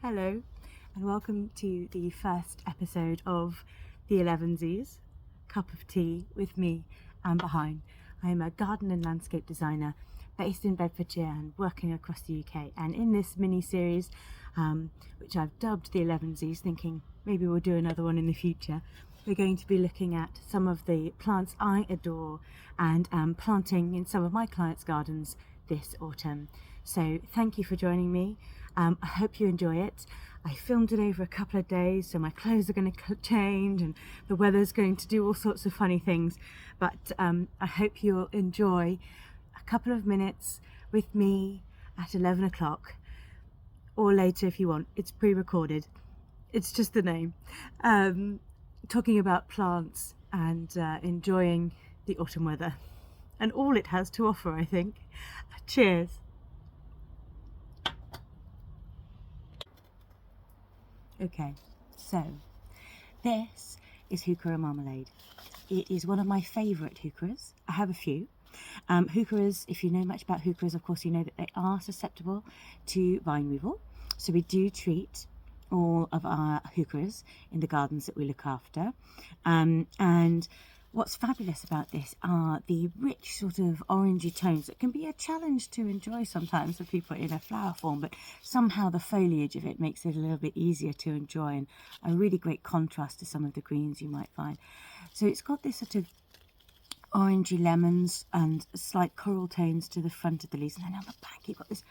Hello and welcome to the first episode of The Elevenses, cup of tea with me, Amber Hine. I am a garden and landscape designer based in Bedfordshire and working across the UK, and in this mini-series, which I've dubbed The Elevenses, thinking maybe we'll do another one in the future, we're going to be looking at some of the plants I adore and planting in some of my clients' gardens this autumn. So thank you for joining me. I hope you enjoy it. I filmed it over a couple of days, so my clothes are going to change and the weather's going to do all sorts of funny things, but I hope you'll enjoy a couple of minutes with me at 11 o'clock or later if you want. It's pre-recorded, it's just the name, talking about plants and enjoying the autumn weather and all it has to offer, I think. Cheers. Okay, so this is Heuchera Marmalade. It is one of my favourite heucheras. I have a few. Heucheras, if you know much about heucheras, of course you know that they are susceptible to vine weevil. So we do treat all of our heucheras in the gardens that we look after. And what's fabulous about this are the rich sort of orangey tones that can be a challenge to enjoy sometimes for people in a flower form, but somehow the foliage of it makes it a little bit easier to enjoy and a really great contrast to some of the greens you might find. So it's got this sort of orangey lemons and slight coral tones to the front of the leaves, and then on the back you've got this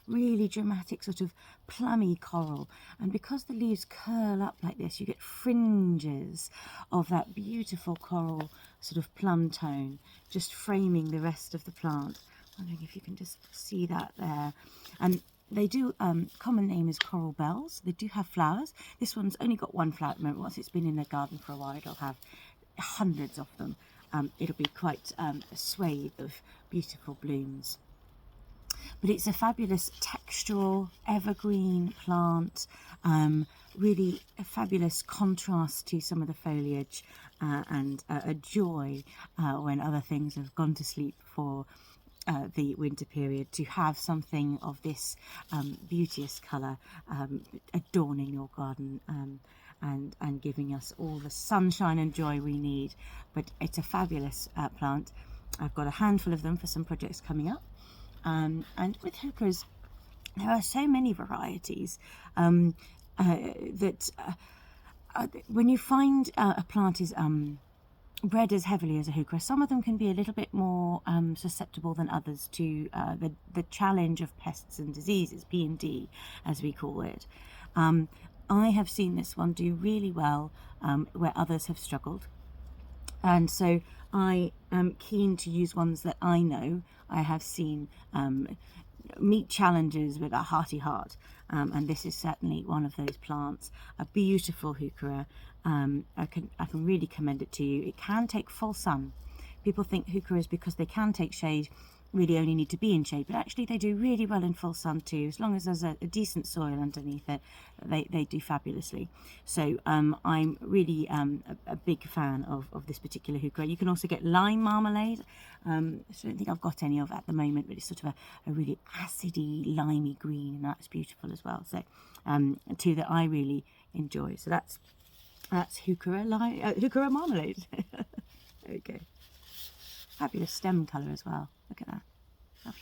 really dramatic sort of plummy coral, and because the leaves curl up like this you get fringes of that beautiful coral sort of plum tone just framing the rest of the plant. I'm wondering if you can just see that there. And they do, common name is coral bells. They do have flowers. This one's only got one flower at the moment. Once it's been in the garden for a while it'll have hundreds of them. It'll be quite a swathe of beautiful blooms. But it's a fabulous textural evergreen plant, really a fabulous contrast to some of the foliage, and a joy when other things have gone to sleep for the winter period, to have something of this beauteous colour adorning your garden and giving us all the sunshine and joy we need. But it's a fabulous plant. I've got a handful of them for some projects coming up. And with heucheras, there are so many varieties that when you find a plant is bred as heavily as a heuchera, some of them can be a little bit more susceptible than others to the challenge of pests and diseases, P&D as we call it. I have seen this one do really well where others have struggled. And so I am keen to use ones that I know I have seen meet challenges with a hearty heart, and this is certainly one of those plants. A beautiful heuchera. I can really commend it to you. It can take full sun. People think heucheras, because they can take shade, really only need to be in shade, but actually they do really well in full sun too. As long as there's a decent soil underneath it, they do fabulously. So I'm really a big fan of this particular heuchera. You can also get lime marmalade. I don't think I've got any of it at the moment, but it's sort of a really acidy limey green, and that's beautiful as well. So two that I really enjoy. So that's Heuchera Marmalade. Okay. Fabulous stem colour as well. Look at that. Lovely.